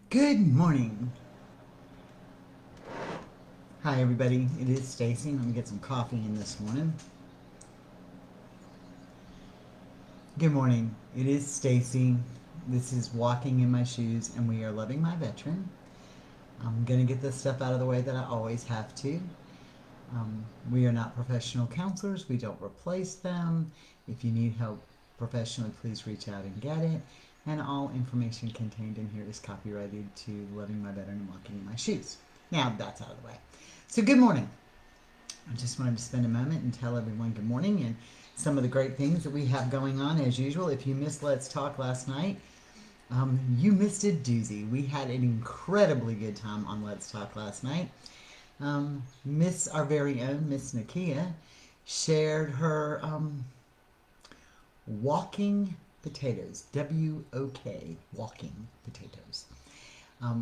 Good morning. Hi, everybody. It is Stacy. Let me get some coffee in this morning. Good morning. It is Stacy. This is Walking in My Shoes, and we are loving my veteran. I'm going to get this stuff out of the way that I always have to. We are not professional counselors, we don't replace them. If you need help professionally, please reach out and get it. And all information contained in here is copyrighted to Loving My Veteran and Walking in My Shoes. Now that's out of the way. So, good morning. I just wanted to spend a moment and tell everyone good morning and some of the great things that we have going on as usual. If you missed Let's Talk last night, you missed a doozy. We had an incredibly good time on Let's Talk last night. Miss, our very own Miss Nakia, shared her walking potatoes, WOK, walking potatoes,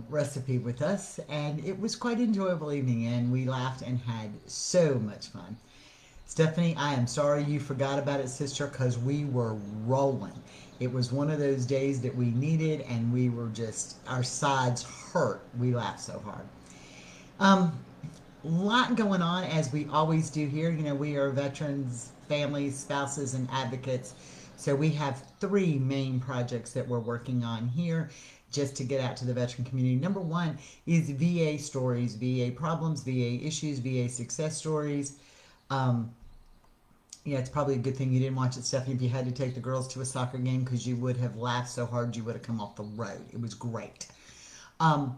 recipe with us, and it was quite an enjoyable evening, and we laughed and had so much fun. Stephanie, I am sorry you forgot about it, sister, because we were rolling. It was one of those days that we needed, and we were just, our sides hurt. We laughed so hard. Um, Lot going on as we always do here. You know, we are veterans, families, spouses, and advocates. So we have three main projects that we're working on here just to get out to the veteran community. Number one is VA stories, VA problems, VA issues, VA success stories. Um, yeah, it's probably a good thing you didn't watch it, Stephanie, if you had to take the girls to a soccer game because you would have laughed so hard you would have come off the road. It was great. Um,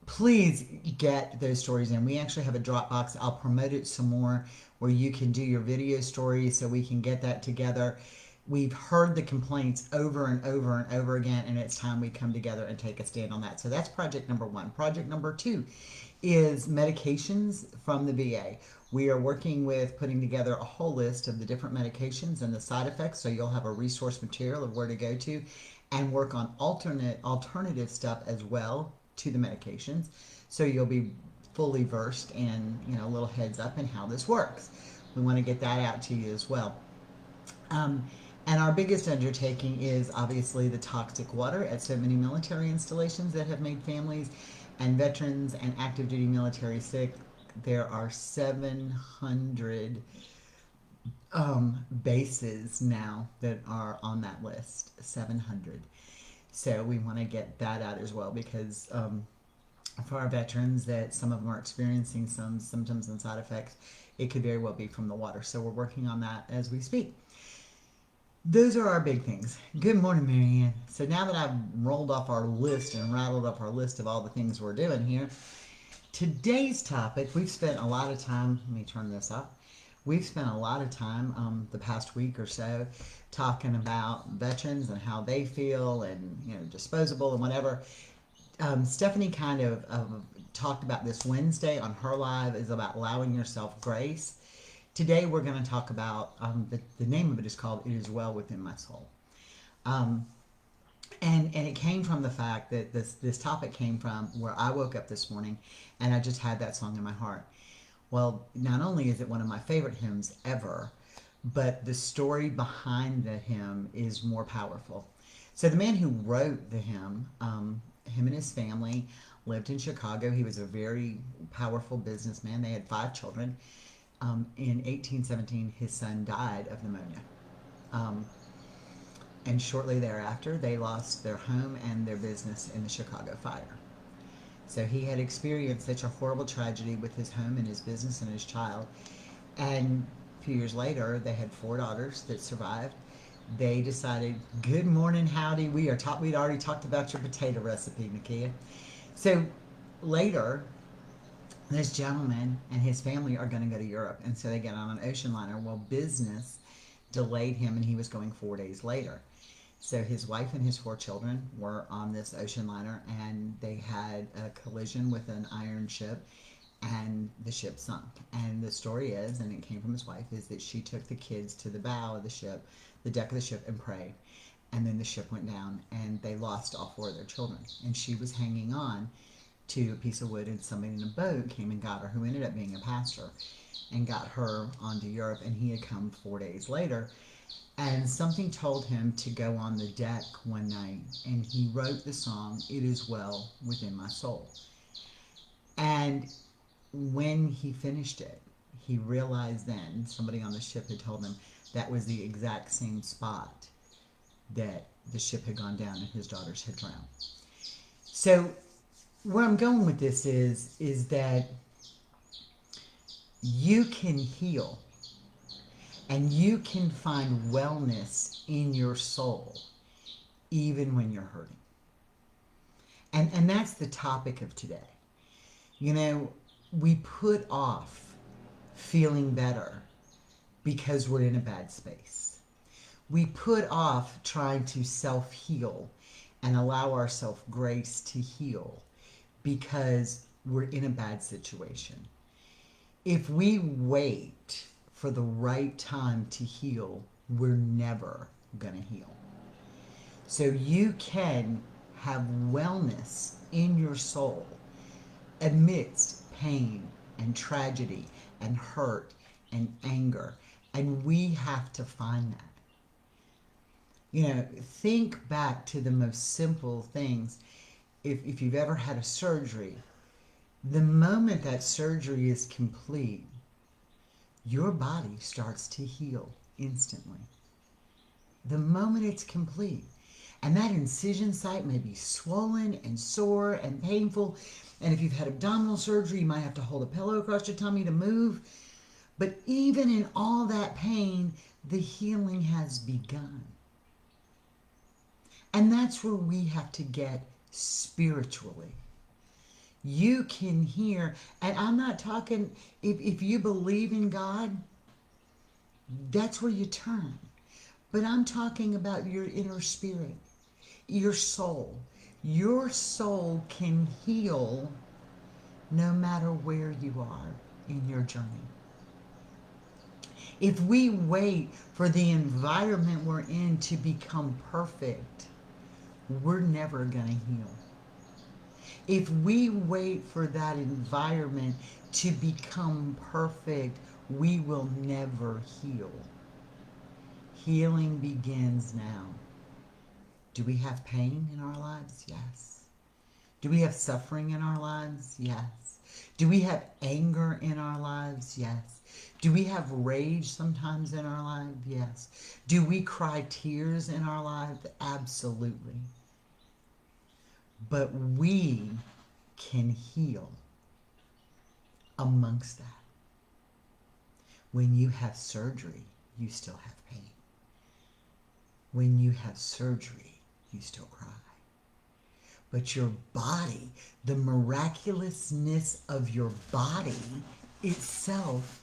please get those stories in. We actually have a Dropbox. I'll promote it some more where you can do your video stories so we can get that together. We've heard the complaints over and over and over again, and it's time we come together and take a stand on that. So that's project number one. Project number two is medications from the VA. We are working with putting together a whole list of the different medications and the side effects, so you'll have a resource material of where to go to and work on alternative stuff as well to the medications, so you'll be fully versed and a little heads up in how this works. We want to get that out to you as well. Um, and our biggest undertaking is obviously the toxic water at so many military installations that have made families and veterans and active duty military sick. There are 700 bases now that are on that list. 700. So we want to get that out as well because for our veterans that some of them are experiencing some symptoms and side effects, it could very well be from the water. So we're working on that as we speak. Those are our big things. Good morning, Marianne. So now that I've rolled off our list and rattled up our list of all the things we're doing here, today's topic, we've spent a lot of time, let me turn this up. We've spent a lot of time the past week or so talking about veterans and how they feel and, disposable and whatever. Stephanie kind of talked about this Wednesday on her live is about allowing yourself grace. Today we're going to talk about the name of it is called "It Is Well Within My Soul," um, and it came from the fact that this topic came from where I woke up this morning and I just had that song in my heart. Well, not only is it one of my favorite hymns ever, but the story behind the hymn is more powerful. So the man who wrote the hymn, him and his family lived in Chicago. He was a very powerful businessman. They had 5 children. In 1817, his son died of pneumonia. Um, and shortly thereafter, they lost their home and their business in the Chicago fire. So he had experienced such a horrible tragedy with his home and his business and his child. And a few years later, they had 4 daughters that survived. They decided, good morning, howdy. We'd already talked about your potato recipe, Nakia. So later, this gentleman and his family are going to go to Europe. And so they get on an ocean liner. Well, business delayed him and he was going 4 days later. So his wife and his 4 children were on this ocean liner and they had a collision with an iron ship and the ship sunk. And the story is, and it came from his wife, is that she took the kids to the bow of the ship, the deck of the ship, and prayed. And then the ship went down and they lost all 4 of their children. And she was hanging on to a piece of wood and somebody in a boat came and got her, who ended up being a pastor, and got her onto Europe. And he had come 4 days later And something told him to go on the deck one night, and he wrote the song, It Is Well Within My Soul. And when he finished it, he realized then, somebody on the ship had told him that was the exact same spot that the ship had gone down and his daughters had drowned. So where I'm going with this is that you can heal and you can find wellness in your soul even when you're hurting. And that's the topic of today. You know, we put off feeling better because we're in a bad space. We put off trying to self-heal and allow ourselves grace to heal because we're in a bad situation. If we wait for the right time to heal, we're never going to heal. So you can have wellness in your soul amidst pain and tragedy and hurt and anger. And we have to find that. You know, think back to the most simple things. If you've ever had a surgery, the moment that surgery is complete, your body starts to heal instantly. The moment it's complete. And that incision site may be swollen and sore and painful. And if you've had abdominal surgery, you might have to hold a pillow across your tummy to move. But even in all that pain, the healing has begun. And that's where we have to get spiritually. You can hear, and I'm not talking, if you believe in God, that's where you turn. But I'm talking about your inner spirit, your soul. Your soul can heal no matter where you are in your journey. If we wait for the environment we're in to become perfect, we're never going to heal. If we wait for that environment to become perfect, we will never heal. Healing begins now. Do we have pain in our lives? Yes. Do we have suffering in our lives? Yes. Do we have anger in our lives? Yes. Do we have rage sometimes in our lives? Yes. Do we cry tears in our lives? Absolutely. But we can heal amongst that. When you have surgery, you still have pain. When you have surgery, you still cry. But your body, the miraculousness of your body itself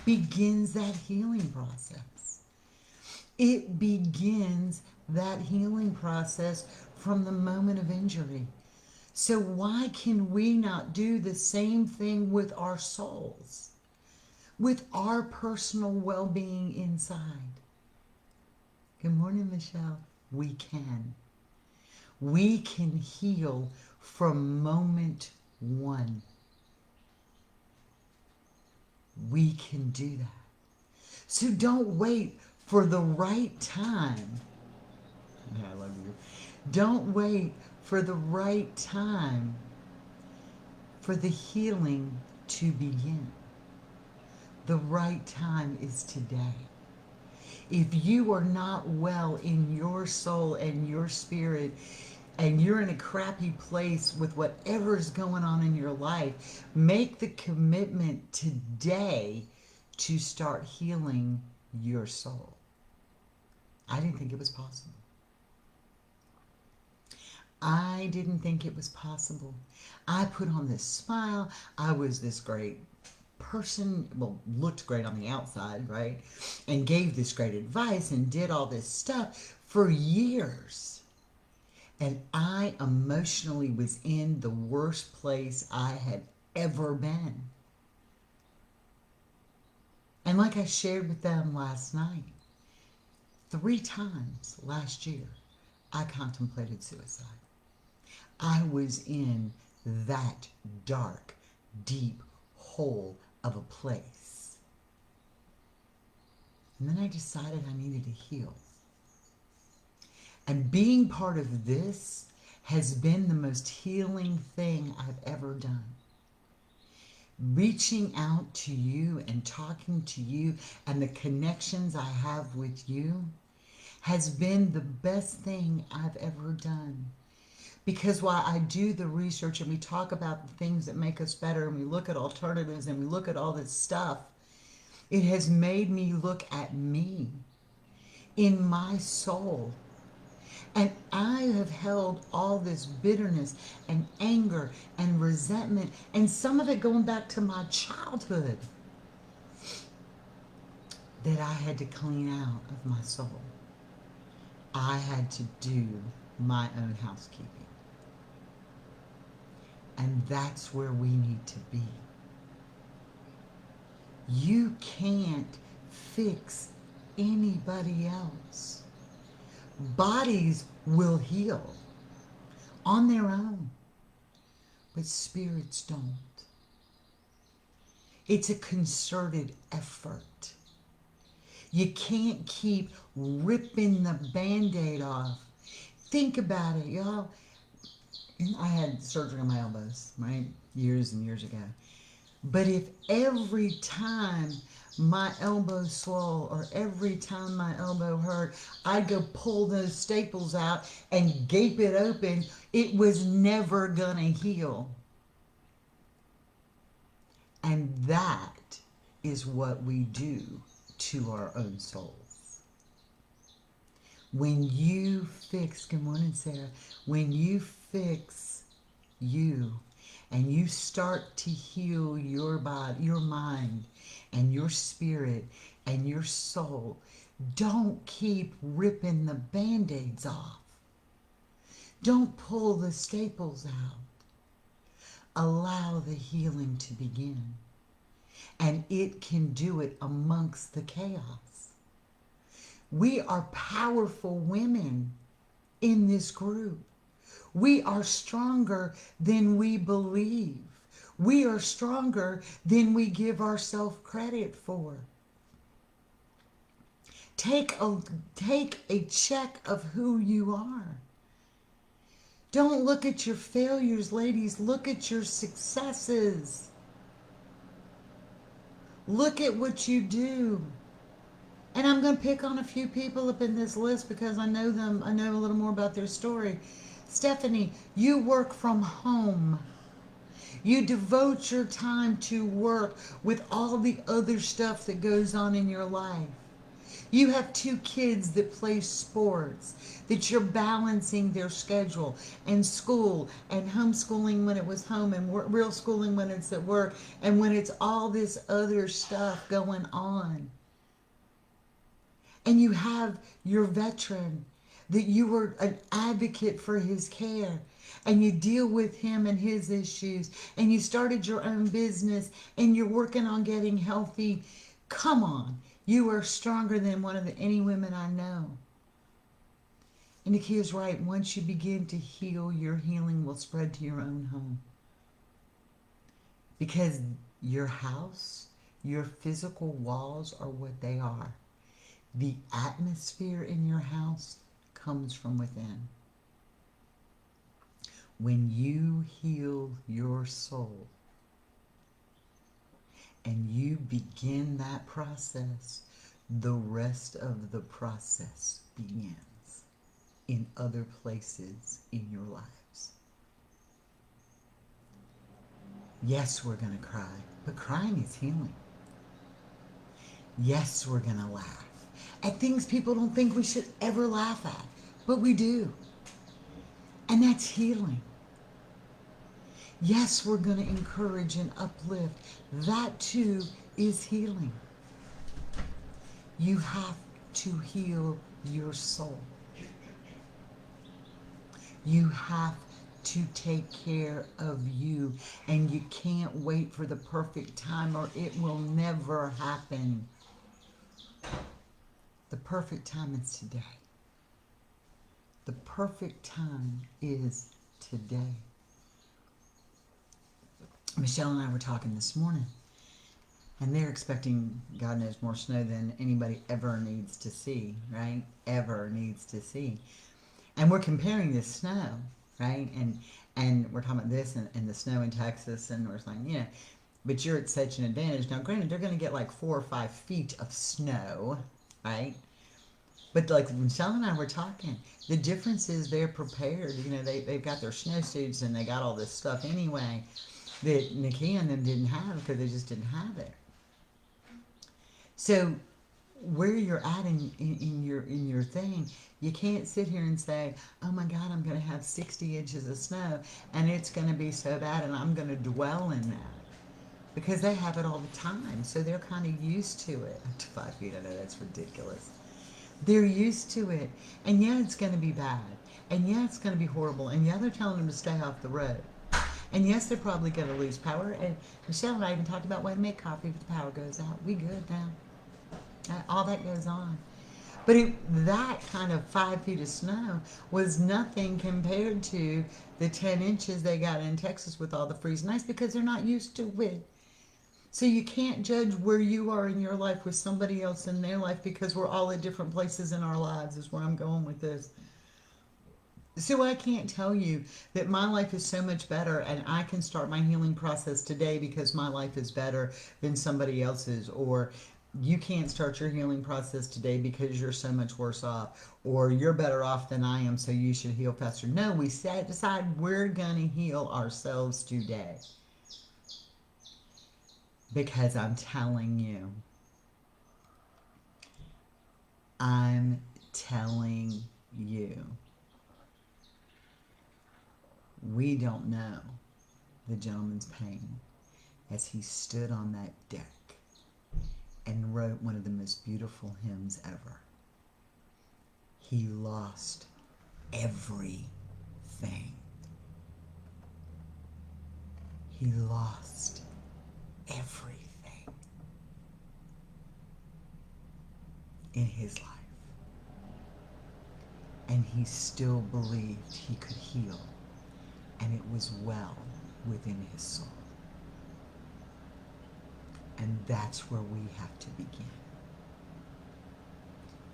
begins that healing process. It begins that healing process from the moment of injury. So why can we not do the same thing with our souls, with our personal well-being inside? Good morning, Michelle. We can. We can heal from moment one. We can do that. So don't wait for the right time. I love you. Don't wait for the right time for the healing to begin. The right time is today. If you are not well in your soul and your spirit, and you're in a crappy place with whatever's going on in your life, make the commitment today to start healing your soul. I didn't think it was possible. I didn't think it was possible. I put on this smile. I was this great person, well, looked great on the outside, right? And gave this great advice and did all this stuff for years. And I emotionally was in the worst place I had ever been. And like I shared with them last night, 3 times last year, I contemplated suicide. I was in that dark, deep hole of a place. And then I decided I needed to heal. And being part of this has been the most healing thing I've ever done. Reaching out to you and talking to you and the connections I have with you has been the best thing I've ever done. Because while I do the research and we talk about the things that make us better and we look at alternatives and we look at all this stuff, it has made me look at me in my soul. And I have held all this bitterness and anger and resentment, and some of it going back to my childhood, that I had to clean out of my soul. I had to do my own housekeeping. And that's where we need to be. You can't fix anybody else. Bodies will heal on their own, but spirits don't. It's a concerted effort. You can't keep ripping the Band-Aid off. Think about it, y'all. I had surgery on my elbows, right? Years and years ago. But if every time my elbow swole or every time my elbow hurt, I'd go pull those staples out and gape it open, it was never gonna heal. And that is what we do to our own souls. When you fix, good morning, Sarah, when you fix you and you start to heal your body, your mind, and your spirit and your soul, don't keep ripping the Band-Aids off. Don't pull the staples out. Allow the healing to begin. And it can do it amongst the chaos. We are powerful women in this group. We are stronger than we believe. We are stronger than we give ourselves credit for. Take a check of who you are. Don't look at your failures, ladies. Look at your successes. Look at what you do. And I'm going to pick on a few people up in this list because I know them. I know a little more about their story. Stephanie, you work from home. You devote your time to work with all the other stuff that goes on in your life. You have 2 kids that play sports, that you're balancing their schedule, and school, and homeschooling when it was home, and real schooling when it's at work, and when it's all this other stuff going on. And you have your veteran, that you were an advocate for his care, and you deal with him and his issues, and you started your own business, and you're working on getting healthy. Come on. You are stronger than any women I know. And Nikia's right. Once you begin to heal, your healing will spread to your own home. Because your house, your physical walls are what they are. The atmosphere in your house comes from within. When you heal your soul, and you begin that process, the rest of the process begins in other places in your lives. Yes, we're going to cry, but crying is healing. Yes, we're going to laugh at things people don't think we should ever laugh at, but we do. And that's healing. Yes, we're going to encourage and uplift. That too is healing. You have to heal your soul. You have to take care of you. And you can't wait for the perfect time or it will never happen. The perfect time is today. The perfect time is today. Michelle and I were talking this morning, And they're expecting, God knows, more snow than anybody ever needs to see, right? Ever needs to see. And we're comparing this snow, right? And we're talking about this and the snow in Texas, and we're saying, yeah, but you're at such an advantage. Now, granted, they're going to get like 4 or 5 feet of snow, right? But like when Michelle and I were talking, the difference is they're prepared. You know, they've got their snowsuits and they got all this stuff anyway that Nikki and them didn't have because they just didn't have it. So where you're at in your thing, you can't sit here and say, "Oh my God, I'm going to have 60 inches of snow, and it's going to be so bad, and I'm going to dwell in that," because they have it all the time, so they're kind of used to it. Up to 5 feet, I know that's ridiculous. They're used to it, and yeah, it's going to be bad, and yeah, it's going to be horrible, and yeah, they're telling them to stay off the road. And yes, they're probably going to lose power. And Michelle and I even talked about when to make coffee if the power goes out. We good now. All that goes on. But that kind of 5 feet of snow was nothing compared to the 10 inches they got in Texas with all the freezing ice because they're not used to it. So you can't judge where you are in your life with somebody else in their life because we're all at different places in our lives, is where I'm going with this. So I can't tell you that my life is so much better and I can start my healing process today because my life is better than somebody else's, or you can't start your healing process today because you're so much worse off, or you're better off than I am, so you should heal faster. No, we decide we're going to heal ourselves today because I'm telling you, we don't know the gentleman's pain as he stood on that deck and wrote one of the most beautiful hymns ever. He lost everything. He lost everything in his life. And he still believed he could heal, and it was well within his soul. And that's where we have to begin.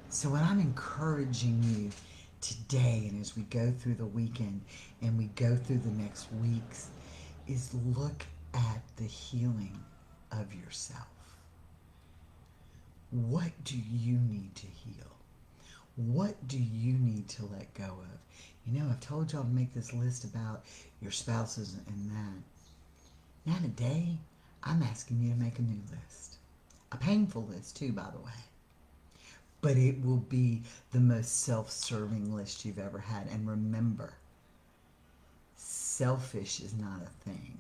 So what I'm encouraging you today, and as we go through the weekend and we go through the next weeks, is look at the healing of yourself. What do you need to heal? What do you need to let go of? You know, I've told y'all to make this list about your spouses and that. Now today, I'm asking you to make a new list. A painful list too, by the way. But it will be the most self-serving list you've ever had. And remember, selfish is not a thing.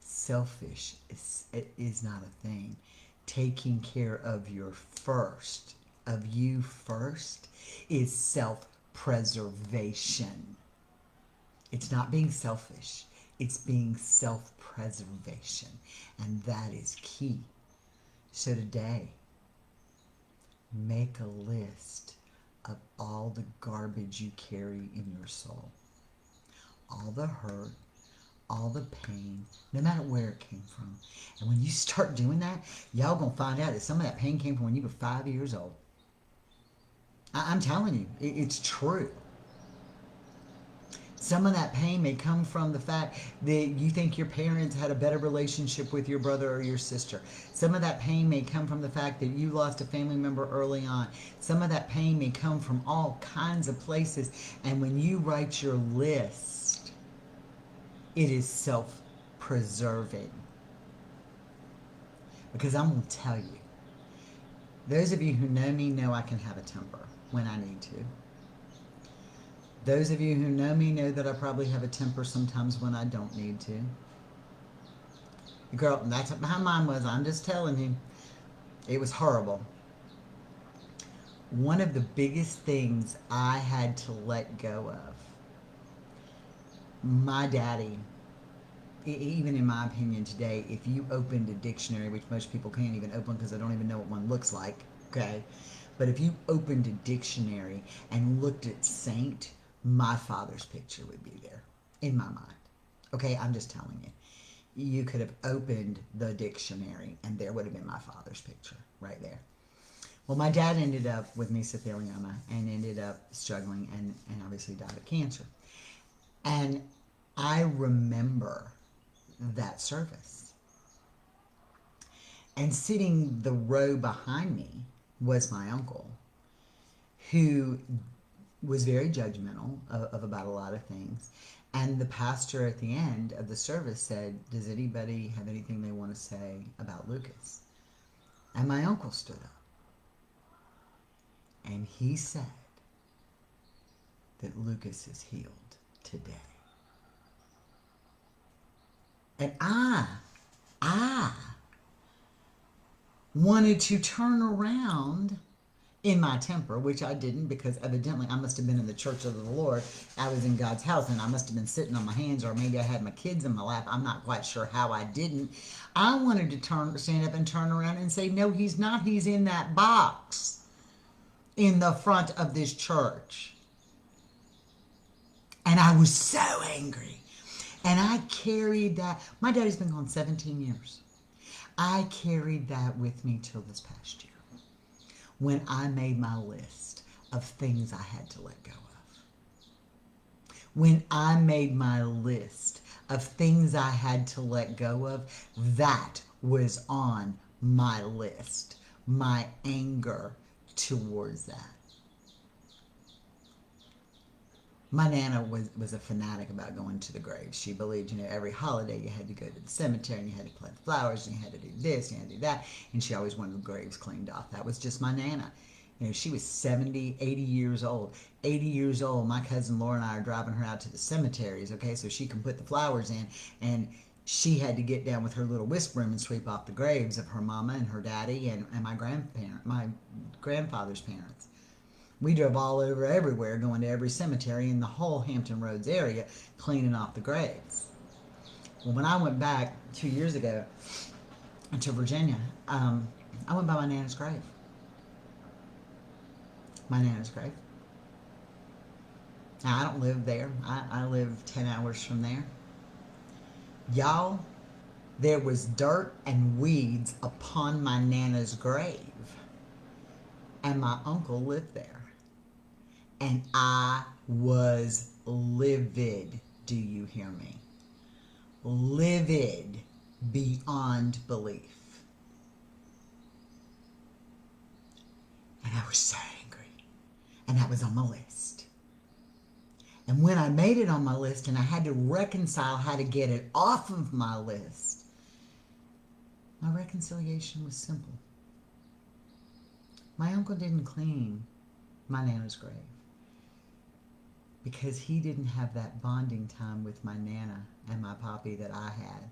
Selfish is not a thing. Taking care of you first, is self-preservation. It's not being selfish. It's being self-preservation. And that is key. So today, make a list of all the garbage you carry in your soul. All the hurt, all the pain, no matter where it came from. And when you start doing that, y'all gonna find out that some of that pain came from when you were 5 years old. I'm telling you, it's true. Some of that pain may come from the fact that you think your parents had a better relationship with your brother or your sister. Some of that pain may come from the fact that you lost a family member early on. Some of that pain may come from all kinds of places. And when you write your list, it is self-preserving. Because I'm going to tell you, those of you who know me know I can have a temper when I need to. Those of you who know me know that I probably have a temper sometimes when I don't need to. Girl, that's how mine was. I'm just telling you. It was horrible. One of the biggest things I had to let go of, my daddy, even in my opinion today, if you opened a dictionary, which most people can't even open because they don't even know what one looks like, okay? But if you opened a dictionary and looked at saint, my father's picture would be there in my mind. Okay, I'm just telling you. you could have opened the dictionary and there would have been my father's picture right there. Well, my dad ended up with mesothelioma and ended up struggling and obviously died of cancer. And I remember that service. And sitting the row behind me was my uncle, who was very judgmental of about a lot of things. And the pastor at the end of the service said, does anybody have anything they want to say about Lucas? And my uncle stood up. And he said that Lucas is healed today. And I wanted to turn around in my temper, which I didn't, because evidently I must have been in the church of the Lord. I was in God's house and I must have been sitting on my hands, or maybe I had my kids in my lap. I'm not quite sure how I didn't. I wanted to stand up and turn around and say, no, he's not. He's in that box in the front of this church. And I was so angry. And I carried that. My daddy's been gone 17 years. I carried that with me till this past year, when I made my list of things I had to let go of. When I made my list of things I had to let go of, that was on my list. My anger towards that. My Nana was a fanatic about going to the grave. She believed, every holiday you had to go to the cemetery and you had to plant flowers and you had to do this and you had to do that. And she always wanted the graves cleaned off. That was just my Nana. She was 70, 80 years old. 80 years old, my cousin Laura and I are driving her out to the cemeteries, okay, so she can put the flowers in. And she had to get down with her little whisk broom and sweep off the graves of her mama and her daddy and my grandfather's parents. We drove all over everywhere, going to every cemetery in the whole Hampton Roads area, cleaning off the graves. Well, when I went back 2 years ago to Virginia, I went by my Nana's grave. My Nana's grave. Now, I don't live there. I live 10 hours from there. Y'all, there was dirt and weeds upon my Nana's grave. And my uncle lived there. And I was livid. Do you hear me? Livid beyond belief. And I was so angry. And that was on my list. And when I made it on my list and I had to reconcile how to get it off of my list, my reconciliation was simple. My uncle didn't clean my Nana's grave because he didn't have that bonding time with my Nana and my Poppy that I had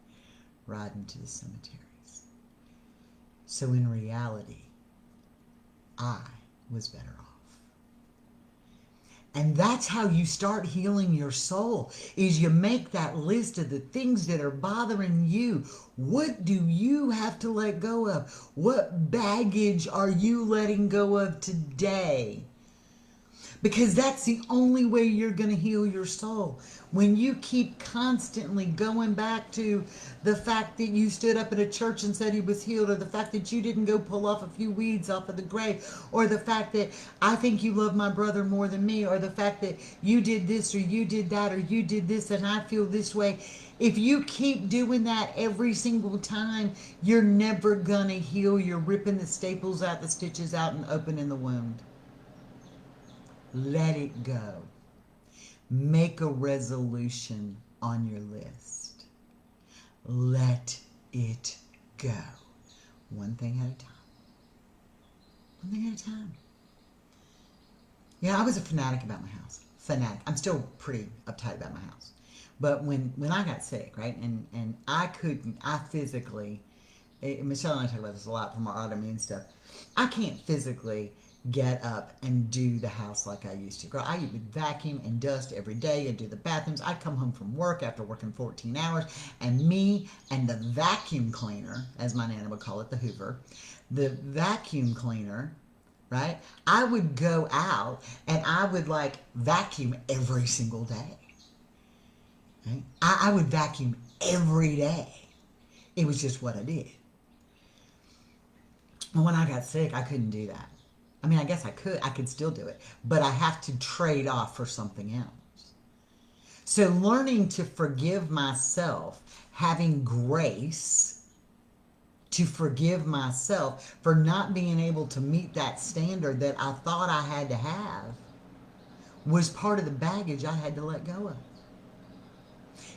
riding to the cemeteries. So in reality, I was better off. And that's how you start healing your soul, is you make that list of the things that are bothering you. What do you have to let go of? What baggage are you letting go of today? Because that's the only way you're going to heal your soul. When you keep constantly going back to the fact that you stood up at a church and said he was healed, or the fact that you didn't go pull off a few weeds off of the grave, or the fact that I think you love my brother more than me, or the fact that you did this or you did that or you did this and I feel this way. If you keep doing that every single time, you're never going to heal. You're ripping the staples out, the stitches out, and opening the wound. Let it go. Make a resolution on your list. Let it go. One thing at a time. One thing at a time. I was a fanatic about my house. Fanatic. I'm still pretty uptight about my house. But when I got sick, right, and I physically, Michelle and I talk about this a lot from our autoimmune stuff, I can't physically get up and do the house like I used to. Girl, I would vacuum and dust every day and do the bathrooms. I'd come home from work after working 14 hours, and me and the vacuum cleaner, as my Nana would call it, the Hoover, the vacuum cleaner, right? I would go out and I would vacuum every single day. Right? I would vacuum every day. It was just what I did. And when I got sick, I couldn't do that. I mean, I guess I could still do it, but I have to trade off for something else. So learning to forgive myself, having grace to forgive myself for not being able to meet that standard that I thought I had to have, was part of the baggage I had to let go of.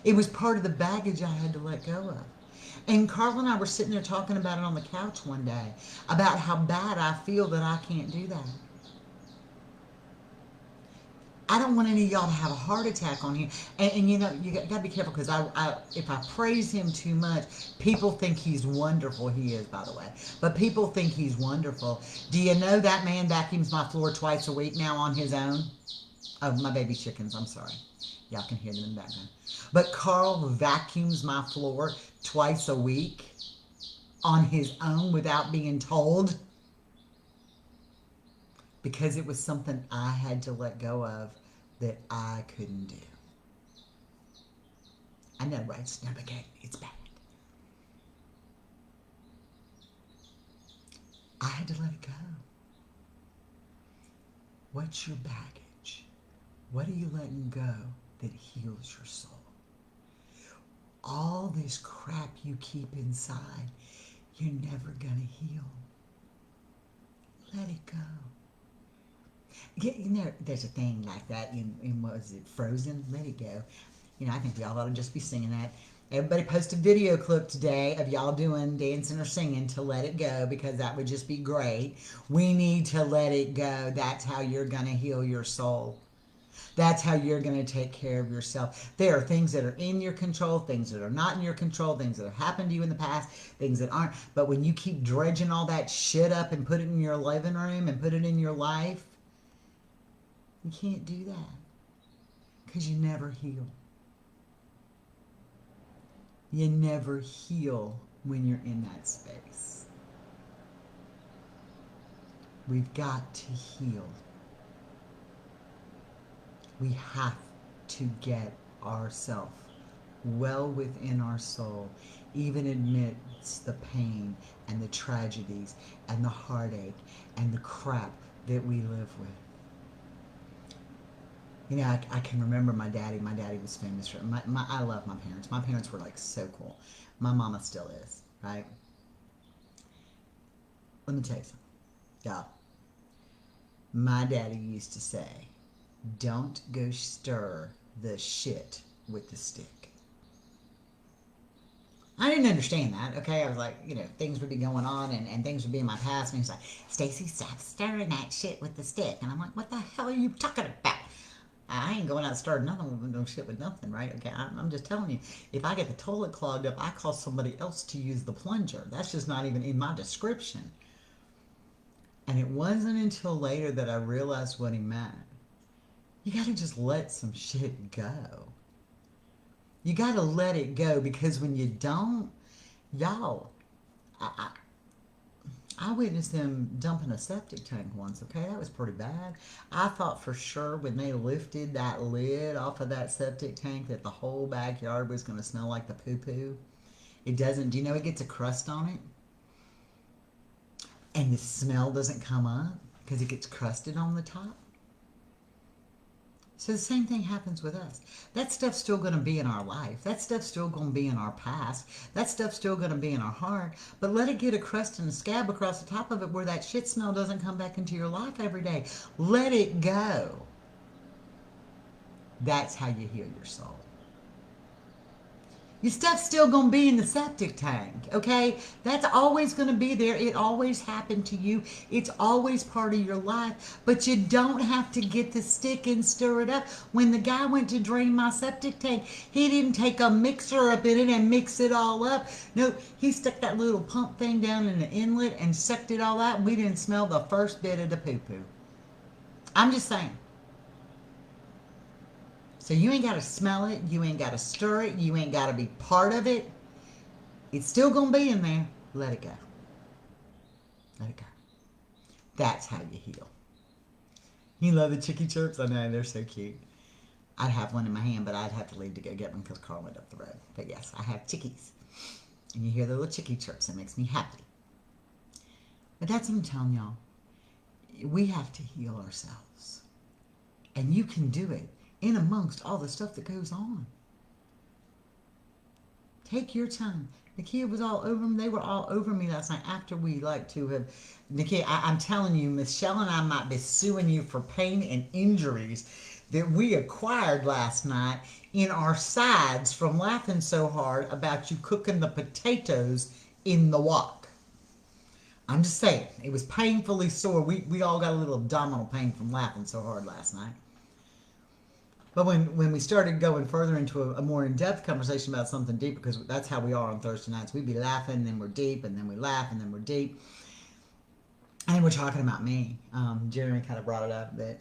It was part of the baggage I had to let go of. And Carl and I were sitting there talking about it on the couch one day, about how bad I feel that I can't do that. I don't want any of y'all to have a heart attack on here. And you know, you got to be careful, because if I praise him too much, people think he's wonderful. He is, by the way. But people think he's wonderful. Do you know that man vacuums my floor twice a week now on his own? Oh, my baby chickens, I'm sorry. Y'all can hear them in the background. But Carl vacuums my floor twice a week on his own without being told, because it was something I had to let go of that I couldn't do. I know, right? It's not okay. It's bad. I had to let it go. What's your baggage? What are you letting go that heals your soul? All this crap you keep inside, you're never going to heal. Let it go. You know, there's a thing like that in what was it, Frozen? Let it go. You know, I think we all ought to just be singing that. Everybody post a video clip today of y'all doing, dancing or singing to Let It Go, because that would just be great. We need to let it go. That's how you're going to heal your soul. That's how you're going to take care of yourself. There are things that are in your control, things that are not in your control, things that have happened to you in the past, things that aren't. But when you keep dredging all that shit up and put it in your living room and put it in your life, you can't do that, because you never heal. You never heal when you're in that space. We've got to heal. We have to get ourselves well within our soul, even amidst the pain and the tragedies and the heartache and the crap that we live with. You know, I can remember my daddy. My daddy was famous for I love my parents. My parents were like so cool. My mama still is, right? Let me tell you something. Y'all, my daddy used to say, don't go stir the shit with the stick. I didn't understand that, okay? I was like, you know, things would be going on and things would be in my past. And he's like, Stacy, stop stirring that shit with the stick. And I'm like, what the hell are you talking about? I ain't going out starting nothing with no shit with nothing, right? Okay, I'm just telling you, if I get the toilet clogged up, I call somebody else to use the plunger. That's just not even in my description. And it wasn't until later that I realized what he meant. You gotta just let some shit go. You gotta let it go, because when you don't, y'all, I witnessed them dumping a septic tank once, okay? That was pretty bad. I thought for sure when they lifted that lid off of that septic tank that the whole backyard was going to smell like the poo-poo. It doesn't. Do you know it gets a crust on it? And the smell doesn't come up because it gets crusted on the top. So the same thing happens with us. That stuff's still going to be in our life. That stuff's still going to be in our past. That stuff's still going to be in our heart. But let it get a crust and a scab across the top of it where that shit smell doesn't come back into your life every day. Let it go. That's how you heal your soul. Your stuff's still going to be in the septic tank, okay? That's always going to be there. It always happened to you. It's always part of your life. But you don't have to get the stick and stir it up. When the guy went to drain my septic tank, he didn't take a mixer up in it and mix it all up. No, he stuck that little pump thing down in the inlet and sucked it all out, and we didn't smell the first bit of the poo-poo. I'm just saying. So you ain't got to smell it. You ain't got to stir it. You ain't got to be part of it. It's still going to be in there. Let it go. Let it go. That's how you heal. You love the chickie chirps? I know, they're so cute. I'd have one in my hand, but I'd have to leave to go get one because Carl went up the road. But yes, I have chickies. And you hear the little chickie chirps. It makes me happy. But that's what I'm telling y'all. We have to heal ourselves. And you can do it in amongst all the stuff that goes on. Take your time. Nakia was all over them. They were all over me last night after we like to have. Nakia, I'm telling you, Michelle and I might be suing you for pain and injuries that we acquired last night in our sides from laughing so hard about you cooking the potatoes in the wok. I'm just saying, it was painfully sore. We all got a little abdominal pain from laughing so hard last night. But when we started going further into a more in-depth conversation about something deep, because that's how we are on Thursday nights, we'd be laughing, then we're deep, and then we laugh, and then we're deep. And we're talking about me. Jeremy kind of brought it up that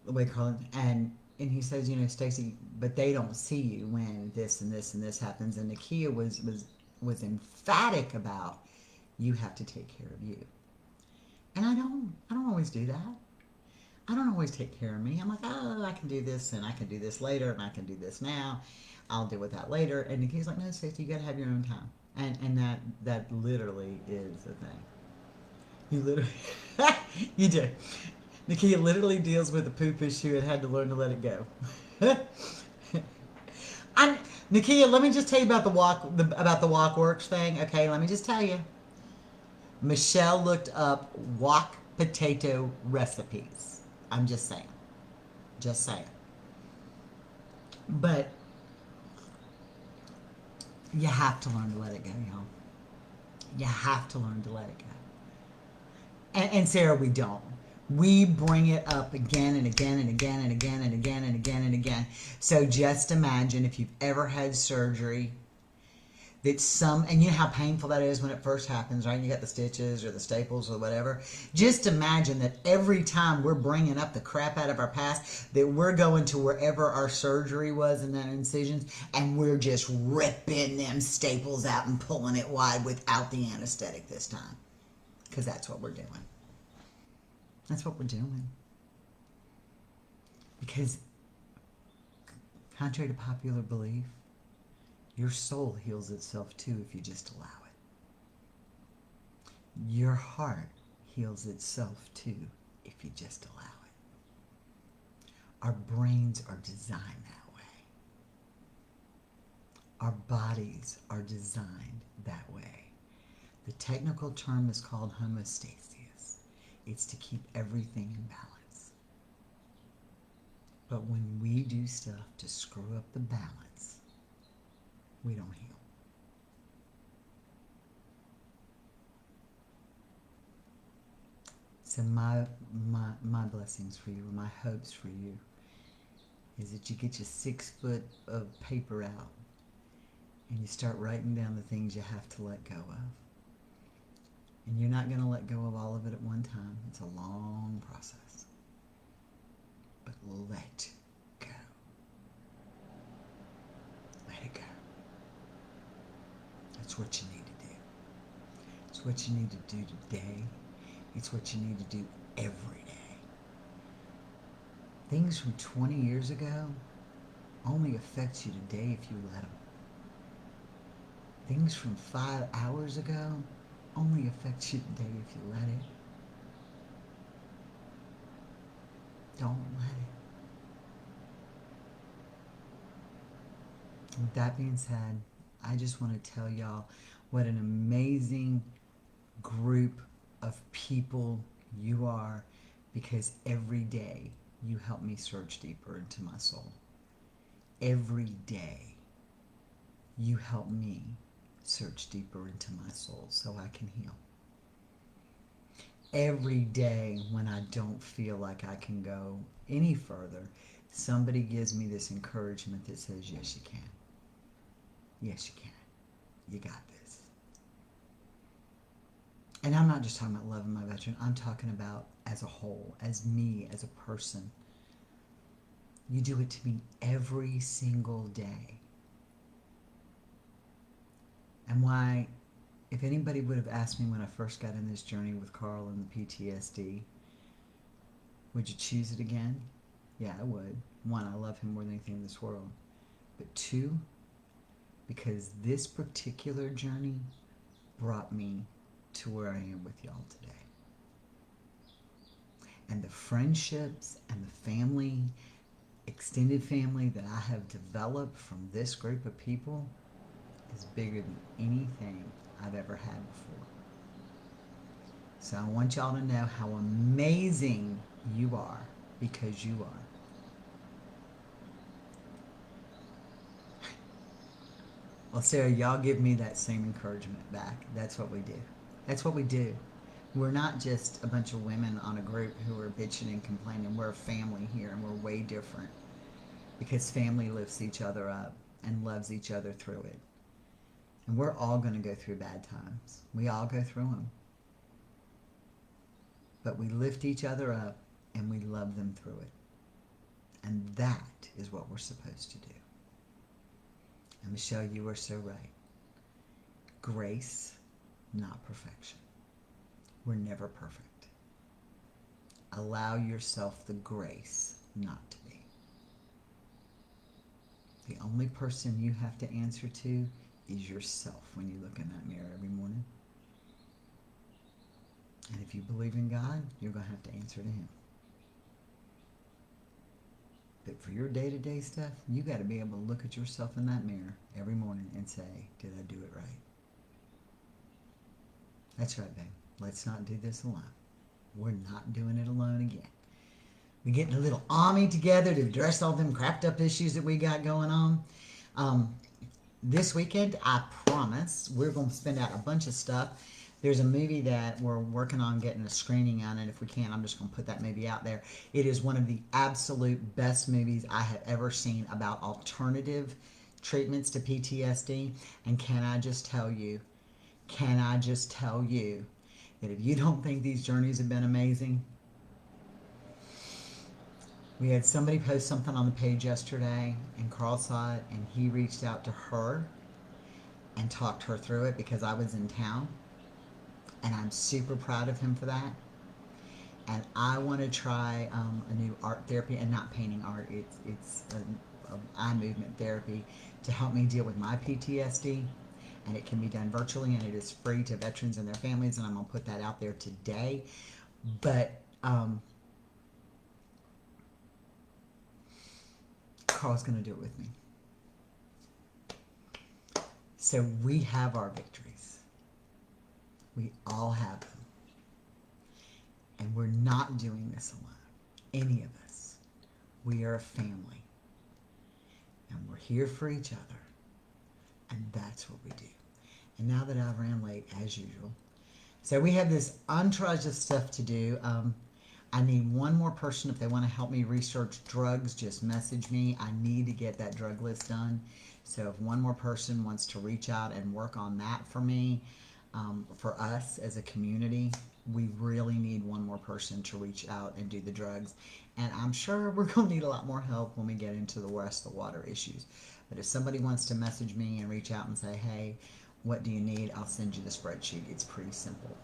the way Carlin and he says, Stacy, but they don't see you when this and this and this happens. And Nakia was emphatic about, you have to take care of you. And I don't always do that. I don't always take care of me. I'm like, oh, I can do this and I can do this later and I can do this now. I'll deal with that later. And Niki's like, no, Stacey, you gotta have your own time. And that literally is the thing. You literally, you do. Nikia literally deals with a poop issue and had to learn to let it go. Nakia, let me just tell you about the Walkworks thing. Okay, let me just tell you. Michelle looked up wok potato recipes. I'm just saying. Just saying. But you have to learn to let it go, y'all. You have to learn to let it go. And Sarah, we don't. We bring it up again and again and again and again and again and again and again. So just imagine if you've ever had surgery and you know how painful that is when it first happens, right? You got the stitches or the staples or whatever. Just imagine that every time we're bringing up the crap out of our past, that we're going to wherever our surgery was and that incisions, and we're just ripping them staples out and pulling it wide without the anesthetic this time. Because that's what we're doing. That's what we're doing. Because, contrary to popular belief, your soul heals itself too if you just allow it. Your heart heals itself too if you just allow it. Our brains are designed that way. Our bodies are designed that way. The technical term is called homeostasis. It's to keep everything in balance. But when we do stuff to screw up the balance, we don't heal. So my blessings for you, or my hopes for you, is that you get your 6 foot of paper out and you start writing down the things you have to let go of. And you're not going to let go of all of it at one time. It's a long process. But let go. Let it go. That's what you need to do. It's what you need to do today. It's what you need to do every day. Things from 20 years ago only affect you today if you let them. Things from 5 hours ago only affect you today if you let it. Don't let it. With that being said, I just want to tell y'all what an amazing group of people you are, because every day you help me search deeper into my soul. Every day you help me search deeper into my soul so I can heal. Every day when I don't feel like I can go any further, somebody gives me this encouragement that says, yes, you can. Yes, you can. You got this. And I'm not just talking about loving my veteran. I'm talking about as a whole, as me, as a person. You do it to me every single day. And why, if anybody would have asked me when I first got in this journey with Carl and the PTSD, would you choose it again? Yeah, I would. 1, I love him more than anything in this world. But 2, because this particular journey brought me to where I am with y'all today. And the friendships and the family, extended family that I have developed from this group of people is bigger than anything I've ever had before. So I want y'all to know how amazing you are, because you are. Well, Sarah, y'all give me that same encouragement back. That's what we do. That's what we do. We're not just a bunch of women on a group who are bitching and complaining. We're a family here, and we're way different because family lifts each other up and loves each other through it. And we're all going to go through bad times. We all go through them. But we lift each other up and we love them through it. And that is what we're supposed to do. And Michelle, you are so right. Grace, not perfection. We're never perfect. Allow yourself the grace not to be. The only person you have to answer to is yourself when you look in that mirror every morning. And if you believe in God, you're going to have to answer to Him. But for your day-to-day stuff, you got to be able to look at yourself in that mirror every morning and say, did I do it right? That's right, babe. Let's not do this alone. We're not doing it alone again. We're getting a little army together to address all them crapped up issues that we got going on. This weekend, I promise, we're going to spend out a bunch of stuff. There's a movie that we're working on getting a screening on, and if we can, I'm just going to put that movie out there. It is one of the absolute best movies I have ever seen about alternative treatments to PTSD. And can I just tell you that if you don't think these journeys have been amazing, we had somebody post something on the page yesterday, and Carl saw it, and he reached out to her and talked her through it because I was in town. And I'm super proud of him for that. And I want to try a new art therapy, and not painting art. It's an eye movement therapy to help me deal with my PTSD. And it can be done virtually, and it is free to veterans and their families. And I'm going to put that out there today. But Carl's going to do it with me. So we have our victories. We all have them. And we're not doing this alone. Any of us. We are a family. And we're here for each other. And that's what we do. And now that I've ran late, as usual. So we have this entourage of stuff to do. I need one more person. If they want to help me research drugs, just message me. I need to get that drug list done. So if one more person wants to reach out and work on that for me, for us as a community, we really need one more person to reach out and do the drugs. And I'm sure we're going to need a lot more help when we get into the rest of the water issues. But if somebody wants to message me and reach out and say, hey, what do you need? I'll send you the spreadsheet. It's pretty simple.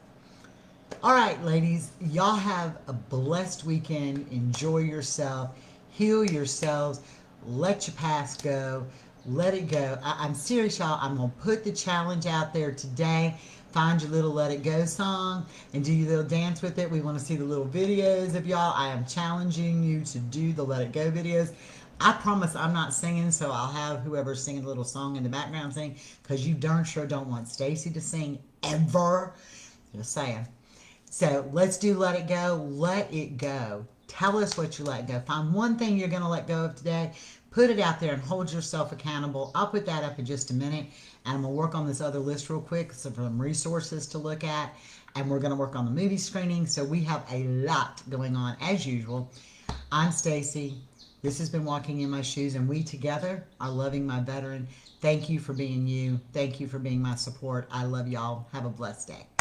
All right, ladies, y'all have a blessed weekend. Enjoy yourself. Heal yourselves. Let your past go. Let it go. I'm serious, y'all. I'm going to put the challenge out there today. Find your little Let It Go song and do your little dance with it. We want to see the little videos of y'all. I am challenging you to do the Let It Go videos. I promise I'm not singing, so I'll have whoever's singing a little song in the background sing, because you darn sure don't want Stacy to sing ever. Just saying. So let's do Let It Go. Let it go. Tell us what you let go. Find one thing you're going to let go of today. Put it out there and hold yourself accountable. I'll put that up in just a minute. And I'm going to work on this other list real quick, some resources to look at. And we're going to work on the movie screening. So we have a lot going on as usual. I'm Stacy. This has been Walking in My Shoes. And we together are loving my veteran. Thank you for being you. Thank you for being my support. I love y'all. Have a blessed day.